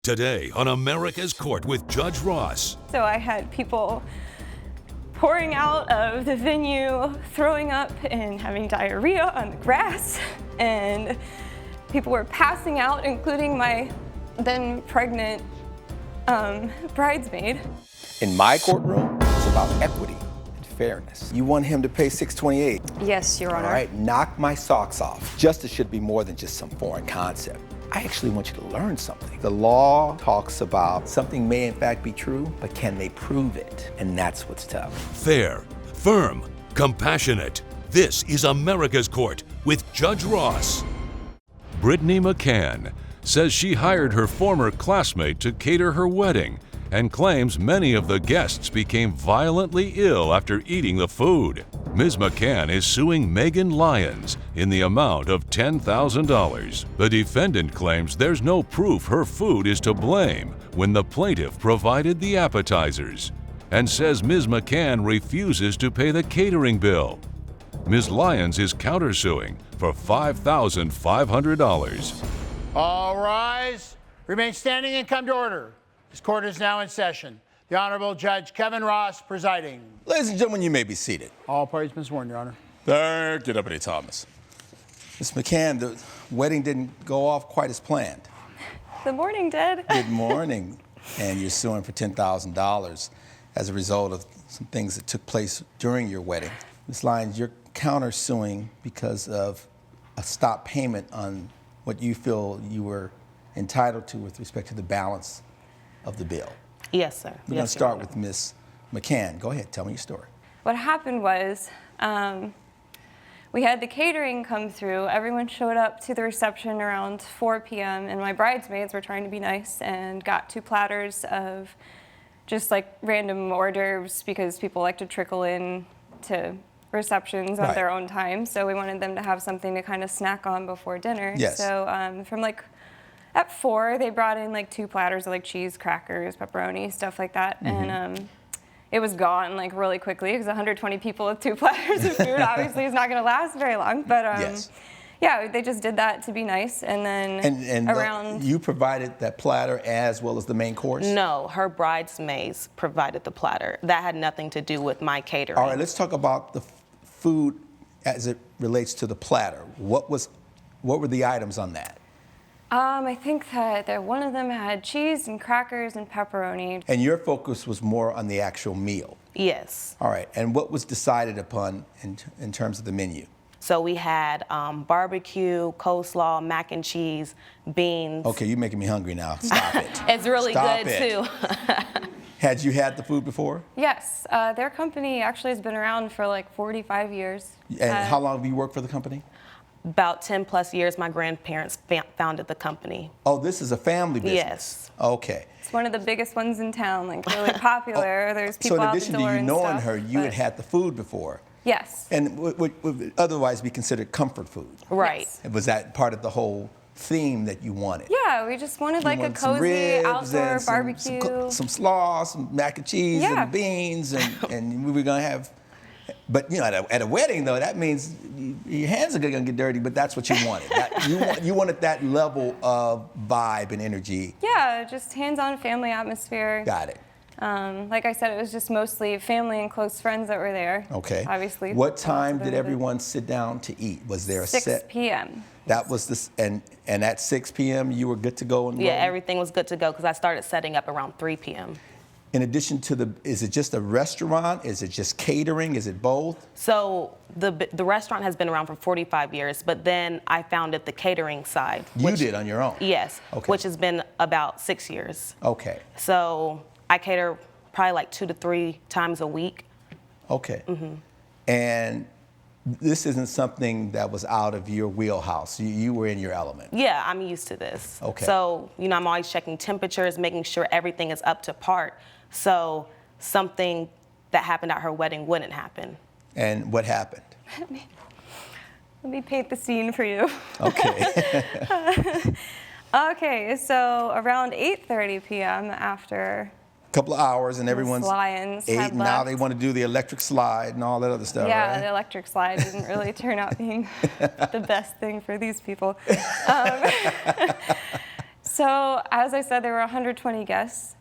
Today on America's Court with Judge Ross. So I had people pouring out of the venue, throwing up and having diarrhea on the grass, and people were passing out, including my then pregnant bridesmaid. In my courtroom, it's about equity and fairness. You want him to pay $628. Yes, Your Honor. All right, knock my socks off. Justice should be more than just some foreign concept. I actually want you to learn something. The law talks about something may in fact be true, but can they prove it? And that's what's tough. Fair, firm, compassionate. This is America's Court with Judge Ross. Brittany McCann says she hired her former classmate to cater her wedding and claims many of the guests became violently ill after eating the food. Ms. McCann is suing Megan Lyons in the amount of $10,000. The defendant claims there's no proof her food is to blame when the plaintiff provided the appetizers, and says Ms. McCann refuses to pay the catering bill. Ms. Lyons is countersuing for $5,500. All rise. Remain standing and come to order. This court is now in session. The Honorable Judge Kevin Ross presiding. Ladies and gentlemen, you may be seated. All parties been sworn, Your Honor. Thank you, Deputy Thomas. Ms. McCann, the wedding didn't go off quite as planned. The morning did. Good morning. And you're suing for $10,000 as a result of some things that took place during your wedding. Ms. Lyons, you're countersuing because of a stop payment on what you feel you were entitled to with respect to the balance of the bill. Yes, sir. We're going to start with Ms. McCann. Go ahead, tell me your story. What happened was we had the catering come through. Everyone showed up to the reception around 4 p.m. and my bridesmaids were trying to be nice and got 2 platters of just like random hors d'oeuvres because people like to trickle in to receptions at their own time. So we wanted them to have something to kind of snack on before dinner. Yes. So from like at 4, they brought in like 2 platters of like cheese, crackers, pepperoni, stuff like that. Mm-hmm. And it was gone like really quickly because 120 people with 2 platters of food obviously is not going to last very long. But yeah, they just did that to be nice. And then around... You provided that platter as well as the main course? No, her bridesmaids provided the platter. That had nothing to do with my catering. All right, let's talk about the food as it relates to the platter. What were the items on that? I think that one of them had cheese and crackers and pepperoni. And your focus was more on the actual meal? Yes. All right, and what was decided upon in terms of the menu? So we had barbecue, coleslaw, mac and cheese, beans. Okay, you're making me hungry now. Stop it. It's really good too. Had you had the food before? Yes, their company actually has been around for like 45 years. And how long have you worked for the company? About 10 plus years. My grandparents founded the company. Oh, this is a family business? Yes. Okay. It's one of the biggest ones in town, like really popular. There's people out the door. So in addition to you knowing her, you had had the food before? Yes. And would otherwise be considered comfort food? Right. Yes. Was that part of the whole theme that you wanted? Yeah, we just wanted like a cozy outdoor barbecue. Some slaw, some mac and cheese and beans, and we were going to have... But you know, at a wedding though, that means your hands are gonna get dirty. But that's what you wanted. You wanted that level of vibe and energy. Yeah, just hands-on family atmosphere. Got it. Like I said, it was just mostly family and close friends that were there. Okay. Obviously. What time did everyone sit down to eat? Was there a 6 p.m. That was this, and at 6 p.m. you were good to go and roll? Yeah, everything was good to go because I started setting up around 3 p.m. In addition to is it just a restaurant? Is it just catering? Is it both? So the restaurant has been around for 45 years, but then I founded the catering side. You did on your own? Yes, okay. Which has been about 6 years. Okay. So I cater probably like 2 to 3 times a week. Okay. Mm-hmm. And this isn't something that was out of your wheelhouse. You were in your element. Yeah, I'm used to this. Okay. So, I'm always checking temperatures, making sure everything is up to par. So something that happened at her wedding wouldn't happen. And what happened? Let me paint the scene for you. Okay. Okay, so around 8:30 p.m. after couple of hours and everyone's Lions ate, had and now left. they want to do the electric slide and all that other stuff, Yeah, right? the electric slide didn't really turn out being the best thing for these people. So So as I said, there were 120 guests.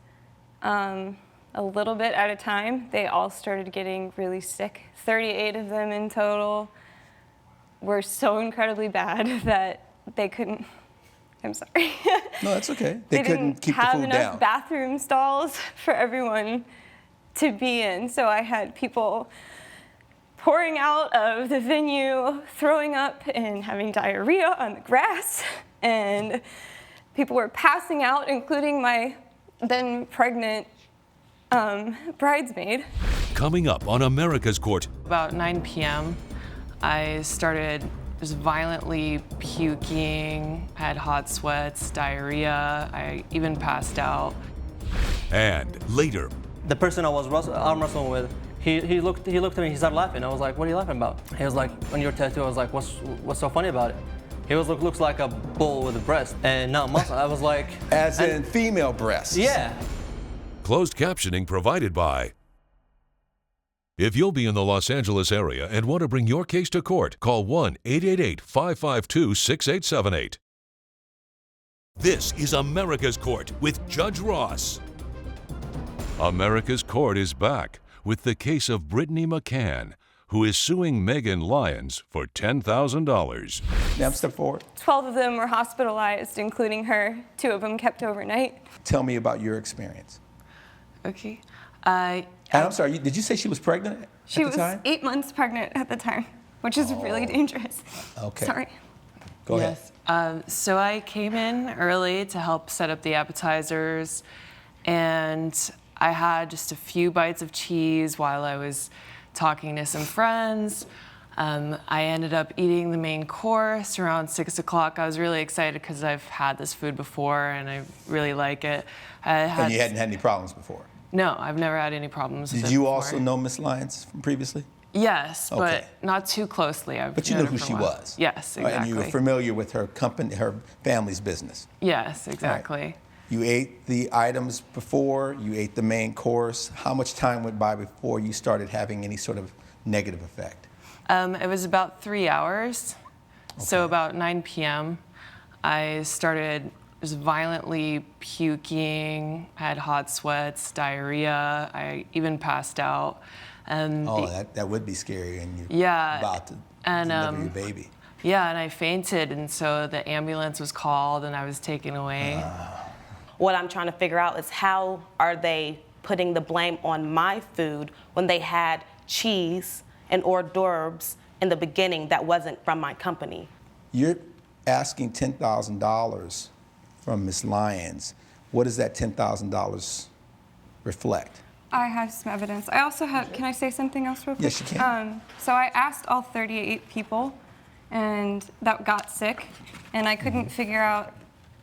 A little bit at a time, they all started getting really sick. 38 of them in total were so incredibly bad that they couldn't, I'm sorry. No, that's okay. They couldn't keep the have food enough down. bathroom stalls for everyone to be in. So I had people pouring out of the venue, throwing up and having diarrhea on the grass, and people were passing out, including my then pregnant bridesmaid. Coming up on America's Court, About 9 p.m., I started just violently puking, had hot sweats, diarrhea. I even passed out. and later, The person I was arm wrestling with, he looked at me, he started laughing. I was like, what are you laughing about? He was like, on your tattoo. I was like, what's so funny about it? He was like, looks like a bull with a breast and not muscle. I was like, As in female breasts. yeah. closed captioning provided by. If you'll be in the Los Angeles area and want to bring your case to court, call 1-888-552-6878. This is America's Court with Judge Ross. America's Court is back with the case of Brittany McCann, who is suing Megan Lyons for $10,000. Now step forward. 12 of them were hospitalized, including her. 2 of them kept overnight. Tell me about your experience. Okay. And I'm sorry, did you say she was pregnant She at was the time? 8 months pregnant at the time, which is really dangerous. Okay. Sorry. Go ahead. So I came in early to help set up the appetizers, and I had just a few bites of cheese while I was talking to some friends. I ended up eating the main course around 6 o'clock. I was really excited because I've had this food before and I really like it. And you hadn't had any problems before? No, I've never had any problems with Did it you before. also know Miss Lyons from previously? Yes, Okay. but not too closely. But you knew who she was? Yes, Right, exactly. and you were familiar with her company, her family's business? Yes, exactly. You ate the items before, you ate the main course. How much time went by before you started having any sort of negative effect? It was about 3 hours. So Okay. about 9 p.m., I started just violently puking, had hot sweats, diarrhea. I even passed out. Oh, that would be scary, and you're Yeah, about to and, deliver your baby. Yeah, and I fainted, and so the ambulance was called, and I was taken away. What I'm trying to figure out is how are they putting the blame on my food when they had cheese and hors d'oeuvres in the beginning that wasn't from my company? You're asking $10,000 from Ms. Lyons. What does that $10,000 reflect? I have some evidence. I also have, can I say something else real quick? Yes, you can. So I asked all 38 people and that got sick, and I couldn't figure out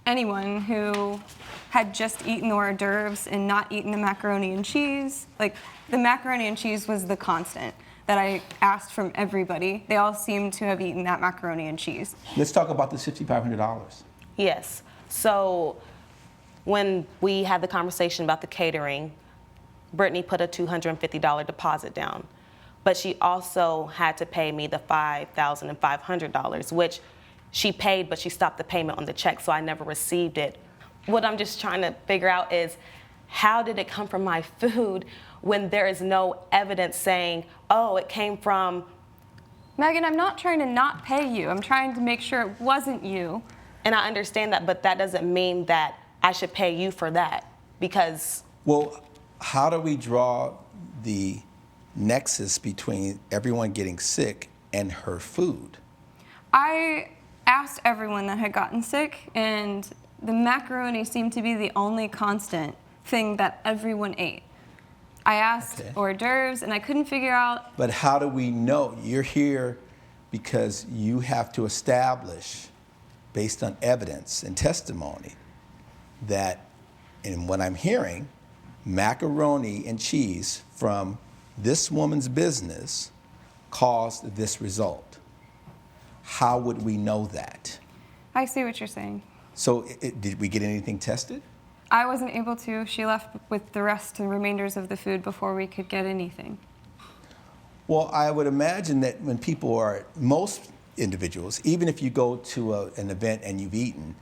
anyone who had just eaten the hors d'oeuvres and not eaten the macaroni and cheese. Like, the macaroni and cheese was the constant that I asked from everybody. They all seemed to have eaten that macaroni and cheese. Let's talk about the $5,500. Yes. So when we had the conversation about the catering, Brittany put a $250 deposit down, but she also had to pay me the $5,500, which she paid, but she stopped the payment on the check, so I never received it. What I'm just trying to figure out is, how did it come from my food when there is no evidence saying, oh, it came from... Megan, I'm not trying to not pay you. I'm trying to make sure it wasn't you. And I understand that, but that doesn't mean that I should pay you for that, because... Well, how do we draw the nexus between everyone getting sick and her food? I asked everyone that had gotten sick, and the macaroni seemed to be the only constant thing that everyone ate. I asked hors d'oeuvres, and I couldn't figure out. But how do we know? You're here because you have to establish, based on evidence and testimony, that, and what I'm hearing, macaroni and cheese from this woman's business caused this result. How would we know that? I see what you're saying. So did we get anything tested? I wasn't able to. She left with the rest and remainders of the food before we could get anything. Well, I would imagine that when people are, most individuals, even if you go to an event and you've eaten,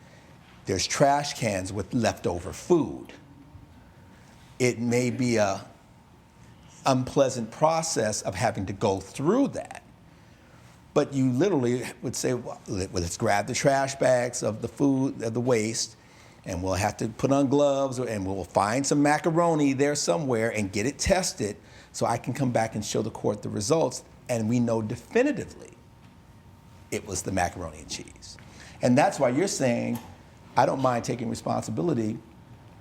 There's trash cans with leftover food. It may be a unpleasant process of having to go through that. But you literally would say, well, let's grab the trash bags of the food, of the waste, and we'll have to put on gloves, and we'll find some macaroni there somewhere and get it tested so I can come back and show the court the results, and we know definitively it was the macaroni and cheese. And that's why you're saying, I don't mind taking responsibility,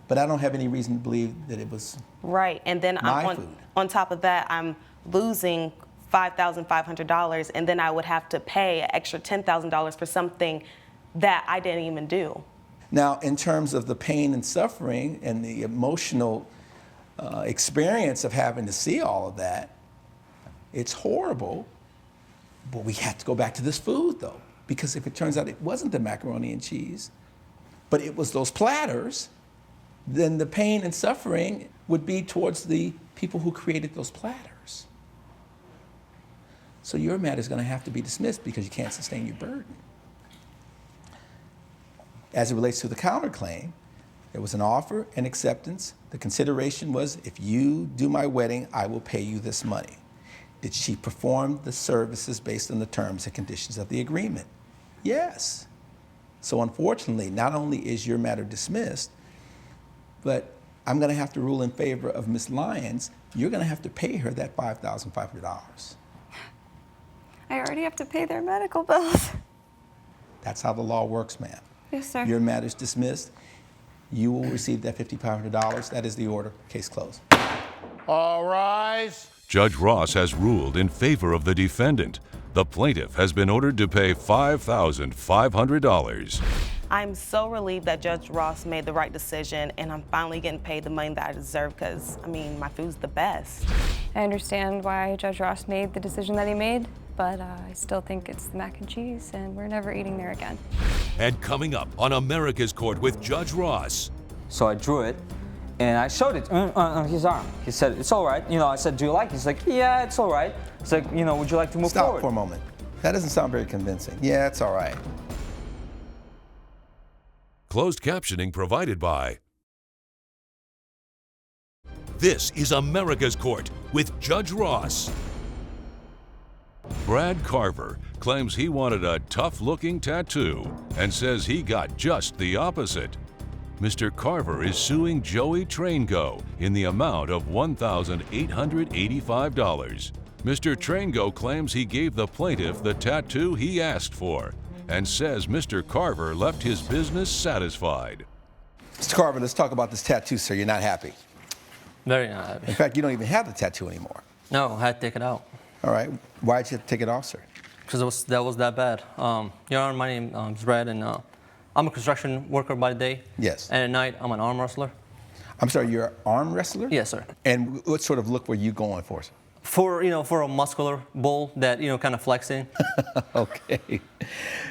but I don't have any reason to believe that it was right. And then on top of that, I'm losing $5,500, and then I would have to pay an extra $10,000 for something that I didn't even do. Now, in terms of the pain and suffering and the emotional experience of having to see all of that, it's horrible, but we have to go back to this food, though, because if it turns out it wasn't the macaroni and cheese, but it was those platters, then the pain and suffering would be towards the people who created those platters. So your matter is going to have to be dismissed because you can't sustain your burden. As it relates to the counterclaim, there was an offer and acceptance. The consideration was, if you do my wedding, I will pay you this money. Did she perform the services based on the terms and conditions of the agreement? Yes. So unfortunately, not only is your matter dismissed, but I'm going to have to rule in favor of Ms. Lyons. You're going to have to pay her that $5,500. I already have to pay their medical bills. That's how the law works, ma'am. Yes, sir. Your matter's dismissed. You will receive that $5,500. That is the order. Case closed. All rise. Judge Ross has ruled in favor of the defendant. The plaintiff has been ordered to pay $5,500. I'm so relieved that Judge Ross made the right decision, and I'm finally getting paid the money that I deserve because, I mean, my food's the best. I understand why Judge Ross made the decision that he made, but I still think it's the mac and cheese, and we're never eating there again. And coming up on America's Court with Judge Ross. So I drew it, and I showed it on his arm. He said, it's all right. You know, I said, do you like it? He's like, yeah, it's all right. It's like, you know, would you like to move forward? Stop for a moment. That doesn't sound very convincing. Yeah, it's all right. Closed captioning provided by. This is America's Court with Judge Ross. Brad Carver claims he wanted a tough-looking tattoo and says he got just the opposite. Mr. Carver is suing Joey Traingo in the amount of $1,885. Mr. Traingo claims he gave the plaintiff the tattoo he asked for and says Mr. Carver left his business satisfied. Mr. Carver, let's talk about this tattoo, sir. You're not happy. Very not happy. In fact, you don't even have the tattoo anymore. No, I had to take it out. All right. Why did you have to take it off, sir? Because that was that bad. Your Honor, my name is Brad, and I'm a construction worker by the day. Yes. And at night, I'm an arm wrestler. I'm sorry, you're an arm wrestler? Yes, sir. And what sort of look were you going for, sir? For a muscular bull that, kind of flexing. Okay.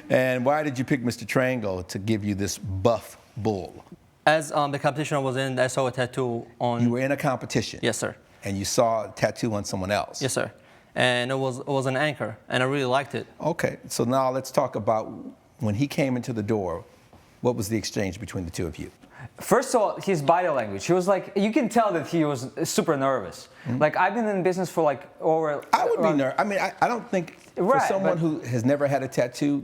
And why did you pick Mr. Traingo to give you this buff bull? As the competition I was in, I saw a tattoo on... You were in a competition? Yes, sir. And you saw a tattoo on someone else? Yes, sir. And it was an anchor, and I really liked it. Okay, so now let's talk about when he came into the door, what was the exchange between the two of you? First of all, his body language. He was like, you can tell that he was super nervous. Mm-hmm. Like, I've been in business for like over... I would be nervous. I mean, I don't think for someone who has never had a tattoo,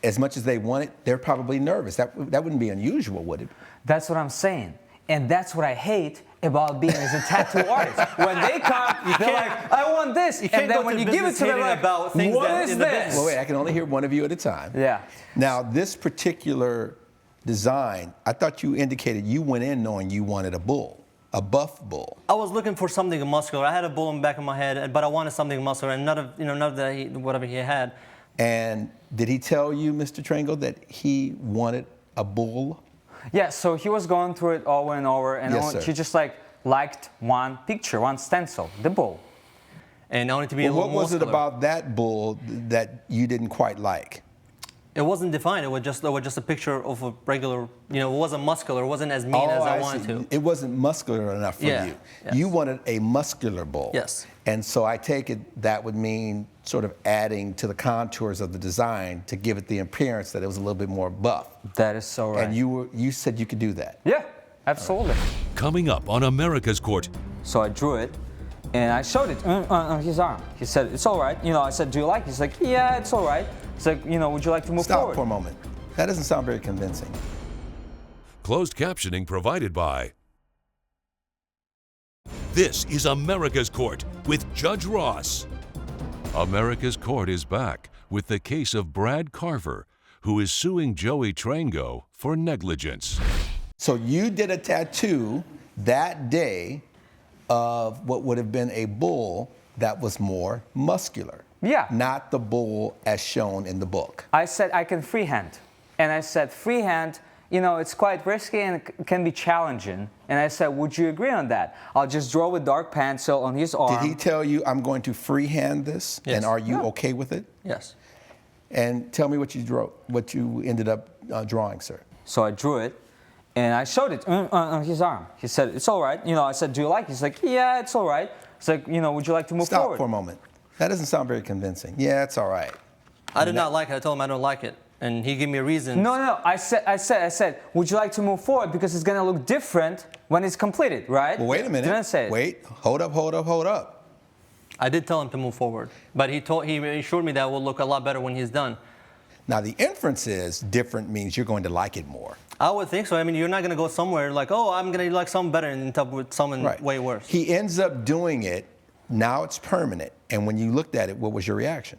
as much as they want it, they're probably nervous. That wouldn't be unusual, would it? That's what I'm saying. And that's what I hate about being as a tattoo artist. When they come, they're like, I want this. And then when you give it to them, like, what is this? Well, wait, I can only hear one of you at a time. Yeah. Now, this particular design, I thought you indicated you went in knowing you wanted a bull, a buff bull. I was looking for something muscular. I had a bull in the back of my head, but I wanted something muscular, and none of that whatever he had. And did he tell you, Mr. Traingo, that he wanted a bull? Yeah, so he was going through it over and over, and he just liked one picture, one stencil, the bull. And I wanted to be a little what was muscular. it about that bull that you didn't quite like? It wasn't defined. It was just a picture of a regular, it wasn't muscular. It wasn't as mean as I wanted to. It wasn't muscular enough for you. Yes. You wanted a muscular bull. Yes. And so I take it that would mean sort of adding to the contours of the design to give it the appearance that it was a little bit more buff. That is so right. And you said you could do that. Yeah, absolutely. Coming up on America's Court. So I drew it, and I showed it on his arm. He said, it's all right. I said, do you like it? He's like, yeah, it's all right. It's like, would you like to move forward? Stop for a moment. That doesn't sound very convincing. Closed captioning provided by. This is America's Court with Judge Ross. America's Court is back with the case of Brad Carver, who is suing Joey Trango for negligence. So you did a tattoo that day of what would have been a bull that was more muscular. Yeah. Not the bull as shown in the book. I said I can freehand. And I said freehand, it's quite risky and it can be challenging. And I said, would you agree on that? I'll just draw with dark pencil on his arm. Did he tell you, I'm going to freehand this? Yes. And are you okay with it? Yes. And tell me what you ended up drawing, sir. So I drew it, and I showed it on his arm. He said, it's all right. I said, do you like it? He's like, yeah, it's all right. It's like, would you like to move forward? Stop for a moment. That doesn't sound very convincing. Yeah, it's all right. I did not like it. I told him I don't like it. And he gave me a reason. No. I said, would you like to move forward? Because it's going to look different when it's completed, right? Well, wait a minute. Didn't I say it? Wait. Hold up. I did tell him to move forward. But he assured me that it will look a lot better when he's done. Now, the inference is different means you're going to like it more. I would think so. I mean, you're not going to go somewhere like, oh, I'm going to like something better and end up with something way worse. He ends up doing it. Now it's permanent. And when you looked at it, what was your reaction?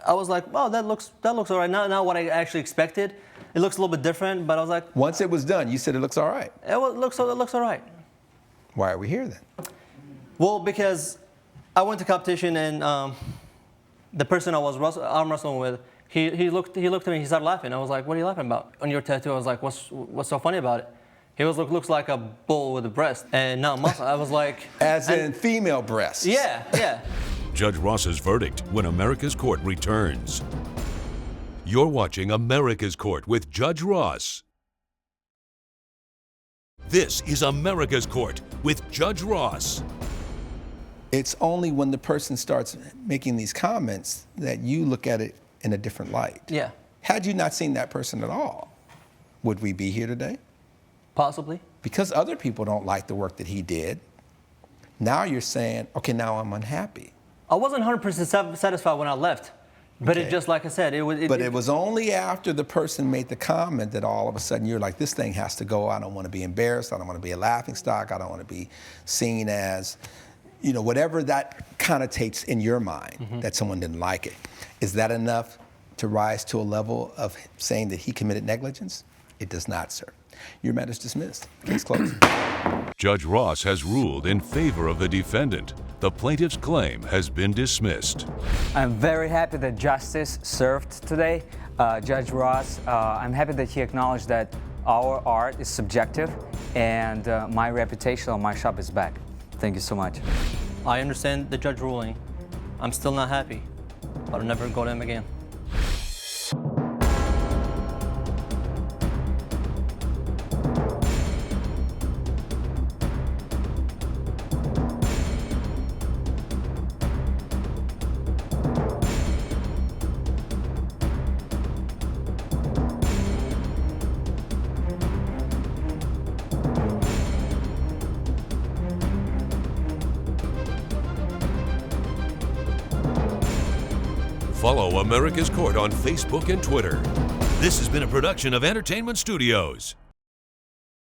I was like, oh, that looks all right. Not what I actually expected. It looks a little bit different, but I was like... Once it was done, you said it looks all right. It looks all right. Why are we here then? Well, because I went to competition and the person I was arm wrestling with, he looked at me, he started laughing. I was like, what are you laughing about? On your tattoo, I was like, what's so funny about it? He was looks like a bull with a breast and not muscle. I was like... As in female breasts. Yeah. Judge Ross's verdict when America's Court returns. You're watching America's Court with Judge Ross. This is America's Court with Judge Ross. It's only when the person starts making these comments that you look at it in a different light. Yeah. Had you not seen that person at all, would we be here today? Possibly. Because other people don't like the work that he did, now you're saying, okay, now I'm unhappy. I wasn't 100% satisfied when I left, but Okay. it just like I said, it was only after the person made the comment that all of a sudden you're like, this thing has to go. I don't want to be embarrassed. I don't want to be a laughingstock. I don't want to be seen as, whatever that connotates in your mind that someone didn't like it. Is that enough to rise to a level of saying that he committed negligence? It does not, sir. Your matter is dismissed. Case closed. Judge Ross has ruled in favor of the defendant. The plaintiff's claim has been dismissed. I'm very happy that justice served today. Judge Ross, I'm happy that he acknowledged that our art is subjective and my reputation on my shop is back. Thank you so much. I understand the judge ruling. I'm still not happy, but I'll never go to him again. Follow America's Court on Facebook and Twitter. This has been a production of Entertainment Studios.